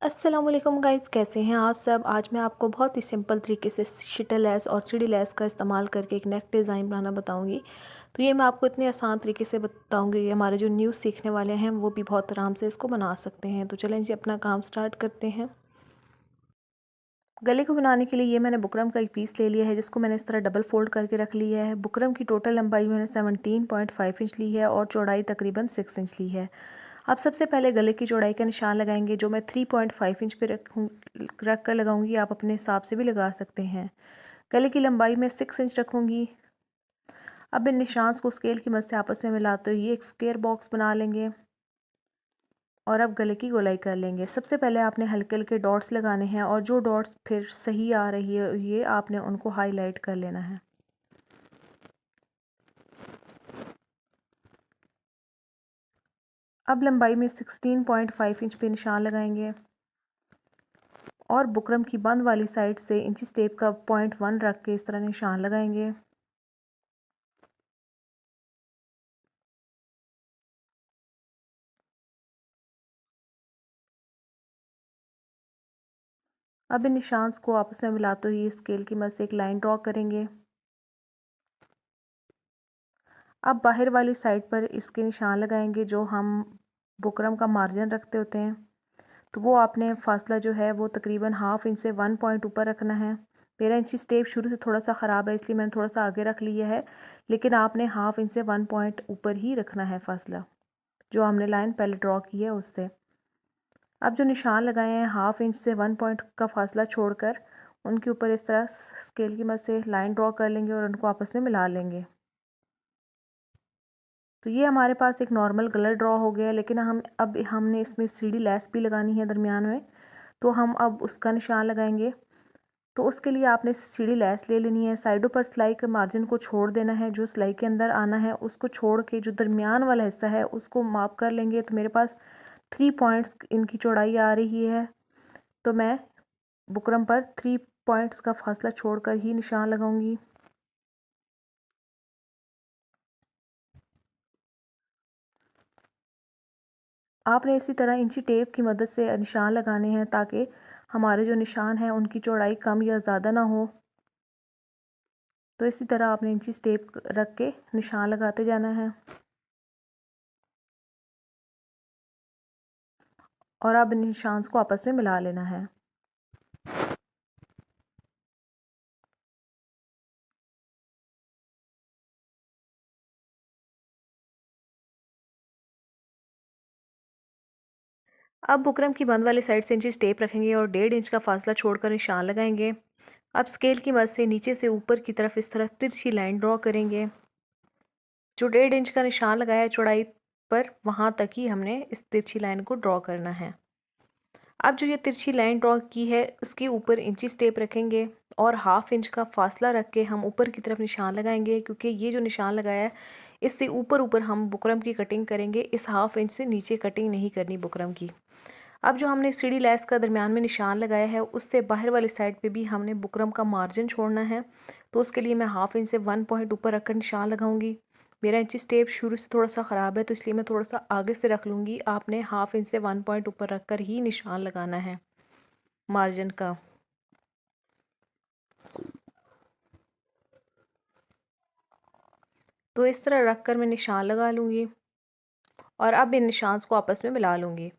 अस्सलाम वालेकुम गाइस, कैसे हैं आप सब। आज मैं आपको बहुत ही सिंपल तरीके से शिटर लेस और सीढ़ी लेस का इस्तेमाल करके एक नेक डिज़ाइन बनाना बताऊंगी। तो ये मैं आपको इतने आसान तरीके से बताऊंगी कि हमारे जो न्यू सीखने वाले हैं वो भी बहुत आराम से इसको बना सकते हैं। तो चलें जी, अपना काम स्टार्ट करते हैं। गले को बनाने के लिए ये मैंने बुकरम का एक पीस ले लिया है, जिसको मैंने इस तरह डबल फोल्ड करके रख लिया है। बुकरम की टोटल लंबाई मैंने 17.5 इंच ली है और चौड़ाई तकरीबन 6 इंच ली है। अब सबसे पहले गले की चौड़ाई का निशान लगाएंगे, जो मैं 3.5 इंच पे रख कर लगाऊंगी। आप अपने हिसाब से भी लगा सकते हैं। गले की लंबाई मैं 6 इंच रखूंगी। अब इन निशान को स्केल की मदद से आपस में मिलाते हुए एक स्क्वायर बॉक्स बना लेंगे और अब गले की गोलाई कर लेंगे। सबसे पहले आपने हल्के हल्के डॉट्स लगाने हैं और जो डॉट्स फिर सही आ रही है ये आपने उनको हाईलाइट कर लेना है। अब लंबाई में 16.5 इंच पे निशान लगाएंगे और बुकरम की बंद वाली साइड से इंची टेप का 0.1 रख के इस तरह निशान लगाएंगे। अब इन निशान को आपस में मिलाते हुए स्केल की मदद से एक लाइन ड्रॉ करेंगे। अब बाहर वाली साइड पर इसके निशान लगाएंगे, जो हम बुकरम का मार्जिन रखते होते हैं। तो वो आपने फासला जो है वो तकरीबन हाफ इंच से 1 पॉइंट ऊपर रखना है। मेरा इंची टेप शुरू से थोड़ा सा ख़राब है, इसलिए मैंने थोड़ा सा आगे रख लिया है, लेकिन आपने हाफ इंच से 1 पॉइंट ऊपर ही रखना है फासला, जो हमने लाइन पहले ड्रॉ की है उससे। अब जो निशान लगाए हैं हाफ इंच से 1 पॉइंट का फासला छोड़कर उनके ऊपर इस तरह स्केल की मदद से लाइन ड्रॉ कर लेंगे और उनको आपस में मिला लेंगे। तो ये हमारे पास एक नॉर्मल गला ड्रॉ हो गया है, लेकिन हमने इसमें सीढ़ी लेस भी लगानी है दरमियान में। तो हम अब उसका निशान लगाएंगे। तो उसके लिए आपने सीढ़ी लेस ले लेनी है। साइडों पर सिलाई के मार्जिन को छोड़ देना है, जो सिलाई के अंदर आना है उसको छोड़ के जो दरमियान वाला हिस्सा है उसको माप कर लेंगे। तो मेरे पास 3 पॉइंट्स इनकी चौड़ाई आ रही है, तो मैं बुकरम पर 3 पॉइंट्स का फासला छोड़कर ही निशान लगाऊंगी। आपने इसी तरह इंची टेप की मदद से निशान लगाने हैं, ताकि हमारे जो निशान हैं उनकी चौड़ाई कम या ज़्यादा ना हो। तो इसी तरह आपने इंची टेप रख के निशान लगाते जाना है और अब इन निशान को आपस में मिला लेना है। अब बुकरम की बंद वाली साइड से इंची टेप रखेंगे और 1.5 इंच का फासला छोड़कर निशान लगाएंगे। अब स्केल की मदद से नीचे से ऊपर की तरफ इस तरह तिरछी लाइन ड्रॉ करेंगे। जो 1.5 इंच का निशान लगाया है चौड़ाई पर, वहाँ तक ही हमने इस तिरछी लाइन को ड्रॉ करना है। अब जो ये तिरछी लाइन ड्रॉ की है उसके ऊपर इंची टेप रखेंगे और हाफ इंच का फासला रख के हम ऊपर की तरफ निशान लगाएंगे, क्योंकि ये जो निशान लगाया है इससे ऊपर ऊपर हम बुकरम की कटिंग करेंगे। इस हाफ इंच से नीचे कटिंग नहीं करनी बुकरम की। अब जो हमने सीढ़ी लेस का दरमियान में निशान लगाया है उससे बाहर वाली साइड पे भी हमने बुकरम का मार्जिन छोड़ना है। तो उसके लिए मैं हाफ इंच से 1 पॉइंट ऊपर रखकर निशान लगाऊंगी। मेरा इंची टेप शुरू से थोड़ा सा ख़राब है, तो इसलिए मैं थोड़ा सा आगे से रख लूँगी। आपने हाफ इंच से 1 पॉइंट ऊपर रख कर ही निशान लगाना है मार्जिन का। तो इस तरह रख कर मैं निशान लगा लूँगी और अब इन निशान को आपस में मिला लूँगी।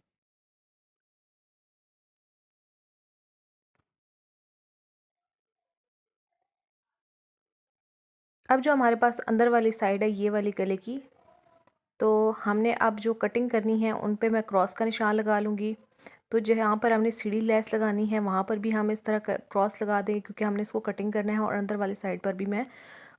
अब जो हमारे पास अंदर वाली साइड है ये वाली गले की, तो हमने अब जो कटिंग करनी है उन पे मैं क्रॉस का निशान लगा लूँगी। तो जहाँ पर हमने सीढ़ी लेस लगानी है वहाँ पर भी हम इस तरह क्रॉस लगा देंगे, क्योंकि हमने इसको कटिंग करना है। और अंदर वाली साइड पर भी मैं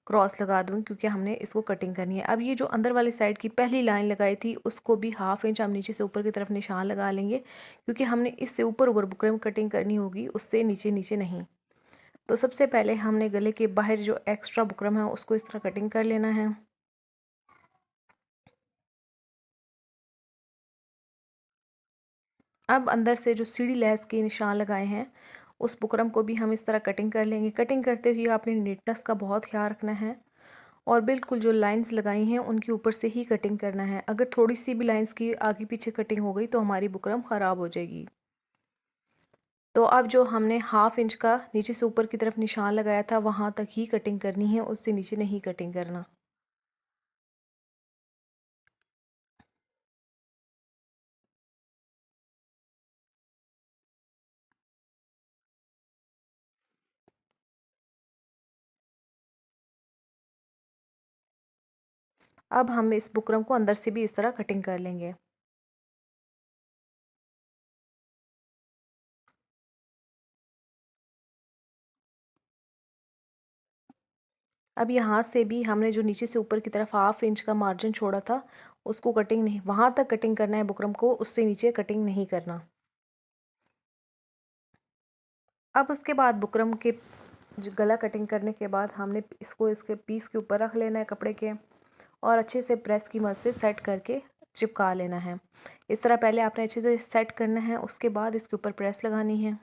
क्रॉस लगा दूँगी, क्योंकि हमने इसको कटिंग करनी है। अब ये जो अंदर वाली साइड की पहली लाइन लगाई थी उसको भी हाफ इंच हम नीचे से ऊपर की तरफ निशान लगा लेंगे, क्योंकि हमने इससे ऊपर ऊपर बुकरम कटिंग करनी होगी, उससे नीचे नीचे नहीं। तो सबसे पहले हमने गले के बाहर जो एक्स्ट्रा बुकरम है उसको इस तरह कटिंग कर लेना है। अब अंदर से जो सीढ़ी लेस के निशान लगाए हैं उस बुकरम को भी हम इस तरह कटिंग कर लेंगे। कटिंग करते हुए आपने नीटनेस का बहुत ख्याल रखना है और बिल्कुल जो लाइंस लगाई हैं उनके ऊपर से ही कटिंग करना है। अगर थोड़ी सी भी लाइंस की आगे पीछे कटिंग हो गई तो हमारी बुकरम ख़राब हो जाएगी। तो अब जो हमने हाफ इंच का नीचे से ऊपर की तरफ निशान लगाया था वहाँ तक ही कटिंग करनी है, उससे नीचे नहीं कटिंग करना। अब हम इस बुकरम को अंदर से भी इस तरह कटिंग कर लेंगे। अब यहाँ से भी हमने जो नीचे से ऊपर की तरफ हाफ इंच का मार्जिन छोड़ा था उसको कटिंग नहीं, वहाँ तक कटिंग करना है बुकरम को, उससे नीचे कटिंग नहीं करना। अब उसके बाद बुकरम के जो गला कटिंग करने के बाद हमने इसको इसके पीस के ऊपर रख लेना है कपड़े के, और अच्छे से प्रेस की मदद से सेट करके चिपका लेना है। इस तरह पहले आपने अच्छे से सेट करना है, उसके बाद इसके ऊपर प्रेस लगानी है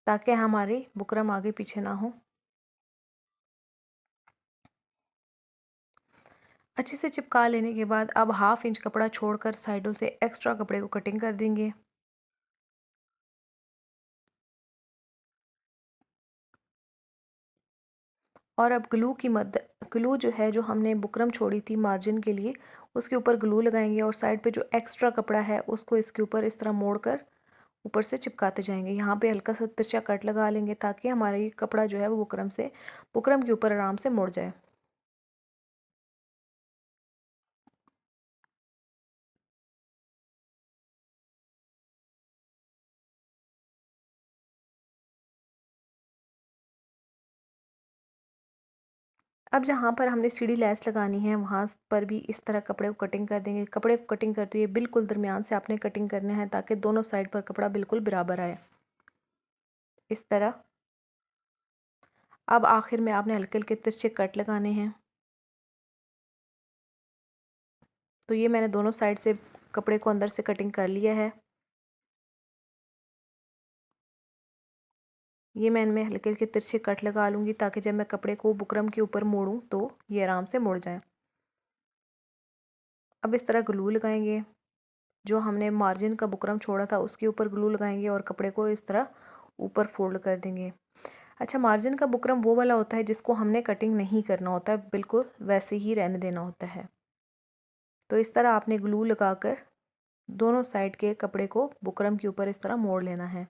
ताकि हमारी बुकरम आगे पीछे ना हो। अच्छे से चिपका लेने के बाद अब हाफ इंच कपड़ा छोड़कर साइडों से एक्स्ट्रा कपड़े को कटिंग कर देंगे। और अब ग्लू जो है जो हमने बुकरम छोड़ी थी मार्जिन के लिए, उसके ऊपर ग्लू लगाएंगे और साइड पे जो एक्स्ट्रा कपड़ा है उसको इसके ऊपर इस तरह मोड़कर ऊपर से चिपकाते जाएंगे। यहाँ पे हल्का सा तिरछा कट लगा लेंगे ताकि हमारा ये कपड़ा जो है वो बुकरम के ऊपर आराम से मुड़ जाए। अब जहाँ पर हमने सीढ़ी लैस लगानी है वहाँ पर भी इस तरह कपड़े को कटिंग कर देंगे। कपड़े को कटिंग करते हुए बिल्कुल दरमियान से आपने कटिंग करना है ताकि दोनों साइड पर कपड़ा बिल्कुल बराबर आए, इस तरह। अब आखिर में आपने हल्के हल्के तिरछे कट लगाने हैं। तो ये मैंने दोनों साइड से कपड़े को अंदर से कटिंग कर लिया है। ये मैं इनमें हल्के हल्के तिरछे कट लगा लूँगी ताकि जब मैं कपड़े को बुकरम के ऊपर मोड़ूँ तो ये आराम से मुड़ जाए। अब इस तरह ग्लू लगाएंगे, जो हमने मार्जिन का बुकरम छोड़ा था उसके ऊपर ग्लू लगाएंगे और कपड़े को इस तरह ऊपर फोल्ड कर देंगे। अच्छा, मार्जिन का बुकरम वो वाला होता है जिसको हमने कटिंग नहीं करना होता है, बिल्कुल वैसे ही रहने देना होता है। तो इस तरह आपने ग्लू लगाकर दोनों साइड के कपड़े को बुकरम के ऊपर इस तरह मोड़ लेना है।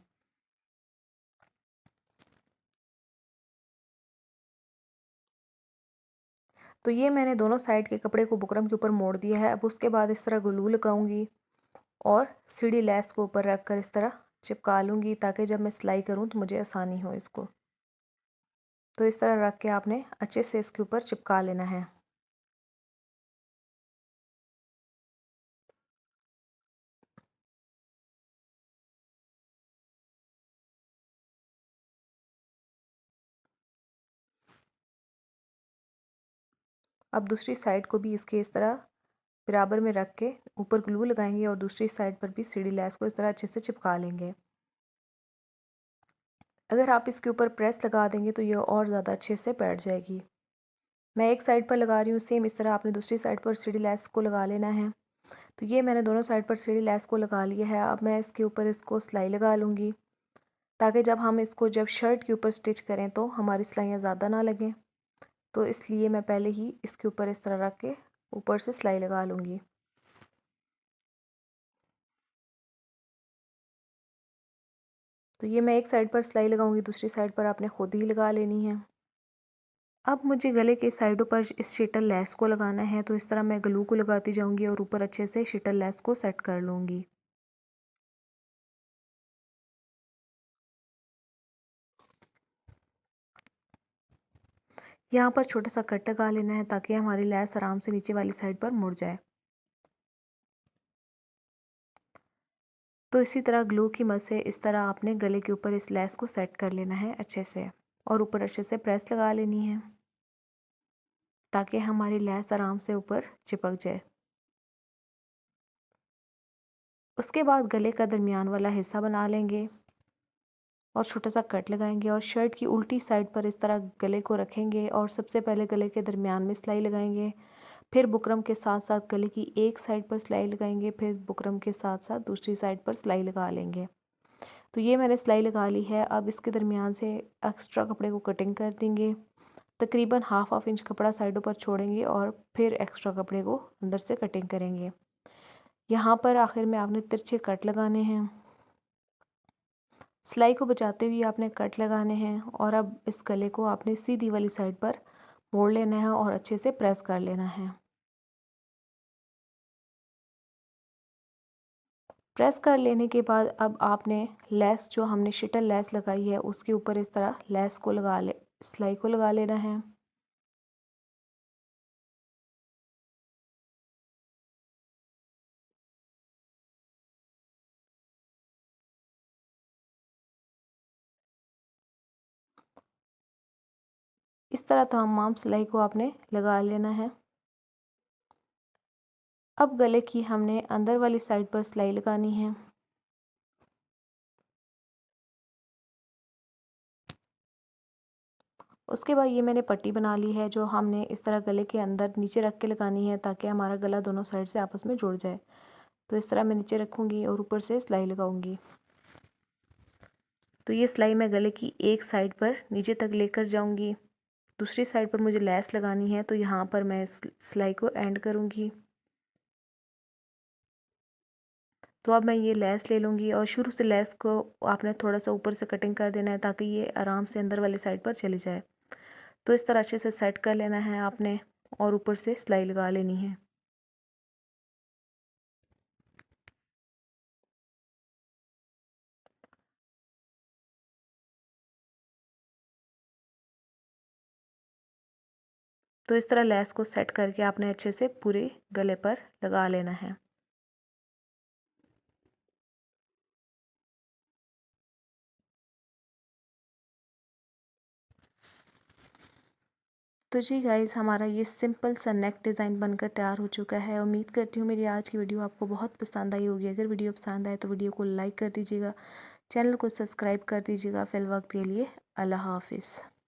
तो ये मैंने दोनों साइड के कपड़े को बुकरम के ऊपर मोड़ दिया है। अब उसके बाद इस तरह ग्लू लगाऊंगी और सीढ़ी लैस को ऊपर रख कर इस तरह चिपका लूँगी ताकि जब मैं सिलाई करूँ तो मुझे आसानी हो इसको। तो इस तरह रख के आपने अच्छे से इसके ऊपर चिपका लेना है। अब दूसरी साइड को भी इसके इस तरह बराबर में रख के ऊपर ग्लू लगाएंगे और दूसरी साइड पर भी सीढ़ी लैस को इस तरह अच्छे से चिपका लेंगे। अगर आप इसके ऊपर प्रेस लगा देंगे तो ये और ज़्यादा अच्छे से बैठ जाएगी। मैं एक साइड पर लगा रही हूँ, सेम इस तरह आपने दूसरी साइड पर सीढ़ी लैस को लगा लेना है। तो ये मैंने दोनों साइड पर सीढ़ी लैस को लगा लिया है। अब मैं इसके ऊपर इसको सिलाई लगा लूँगी ताकि जब शर्ट के ऊपर स्टिच करें तो हमारी सिलाइयाँ ज़्यादा ना लगें। तो इसलिए मैं पहले ही इसके ऊपर इस तरह रख के ऊपर से सिलाई लगा लूँगी। तो ये मैं एक साइड पर सिलाई लगाऊंगी, दूसरी साइड पर आपने खुद ही लगा लेनी है। अब मुझे गले के साइडों पर इस शीटल लेस को लगाना है, तो इस तरह मैं ग्लू को लगाती जाऊंगी और ऊपर अच्छे से शीटल लेस को सेट कर लूँगी। यहाँ पर छोटा सा कट लगा लेना है ताकि हमारी लेस आराम से नीचे वाली साइड पर मुड़ जाए। तो इसी तरह ग्लू की मदद से इस तरह आपने गले के ऊपर इस लेस को सेट कर लेना है अच्छे से, और ऊपर अच्छे से प्रेस लगा लेनी है ताकि हमारी लेस आराम से ऊपर चिपक जाए। उसके बाद गले का दरमियान वाला हिस्सा बना लेंगे और छोटा सा कट लगाएंगे और शर्ट की उल्टी साइड पर इस तरह गले को रखेंगे और सबसे पहले गले के दरमियान में सिलाई लगाएंगे, फिर बुकरम के साथ साथ गले की एक साइड पर सिलाई लगाएंगे, फिर बुकरम के साथ साथ दूसरी साइड पर सिलाई लगा लेंगे। तो ये मैंने सिलाई लगा ली है। अब इसके दरमियान से एक्स्ट्रा कपड़े को कटिंग कर देंगे। तकरीबन हाफ इंच कपड़ा साइडों पर छोड़ेंगे और फिर एक्स्ट्रा कपड़े को अंदर से कटिंग करेंगे। यहाँ पर आखिर में आपने तिरछे कट लगाने हैं। सिलाई को बचाते हुए आपने कट लगाने हैं और अब इस गले को आपने सीधी वाली साइड पर मोड़ लेना है और अच्छे से प्रेस कर लेना है। प्रेस कर लेने के बाद अब आपने लेस जो हमने शिटल लेस लगाई है उसके ऊपर इस तरह लेस को सिलाई को लगा लेना है। इस तरह तमाम सिलाई को आपने लगा लेना है। अब गले की हमने अंदर वाली साइड पर सिलाई लगानी है। उसके बाद ये मैंने पट्टी बना ली है जो हमने इस तरह गले के अंदर नीचे रख के लगानी है ताकि हमारा गला दोनों साइड से आपस में जुड़ जाए। तो इस तरह मैं नीचे रखूँगी और ऊपर से सिलाई लगाऊंगी। तो ये सिलाई मैं गले की एक साइड पर नीचे तक लेकर जाऊंगी। दूसरी साइड पर मुझे लेस लगानी है तो यहाँ पर मैं सिलाई को एंड करूँगी। तो अब मैं ये लेस ले लूँगी और शुरू से लेस को आपने थोड़ा सा ऊपर से कटिंग कर देना है ताकि ये आराम से अंदर वाली साइड पर चली जाए। तो इस तरह अच्छे से सेट कर लेना है आपने और ऊपर से सिलाई लगा लेनी है। तो इस तरह लेस को सेट करके आपने अच्छे से पूरे गले पर लगा लेना है। तो जी गाइज़, हमारा ये सिंपल सा नेक डिज़ाइन बनकर तैयार हो चुका है। उम्मीद करती हूँ मेरी आज की वीडियो आपको बहुत पसंद आई होगी। अगर वीडियो पसंद आए तो वीडियो को लाइक कर दीजिएगा, चैनल को सब्सक्राइब कर दीजिएगा। फिल वक्त के लिए अल्लाह हाफिज़।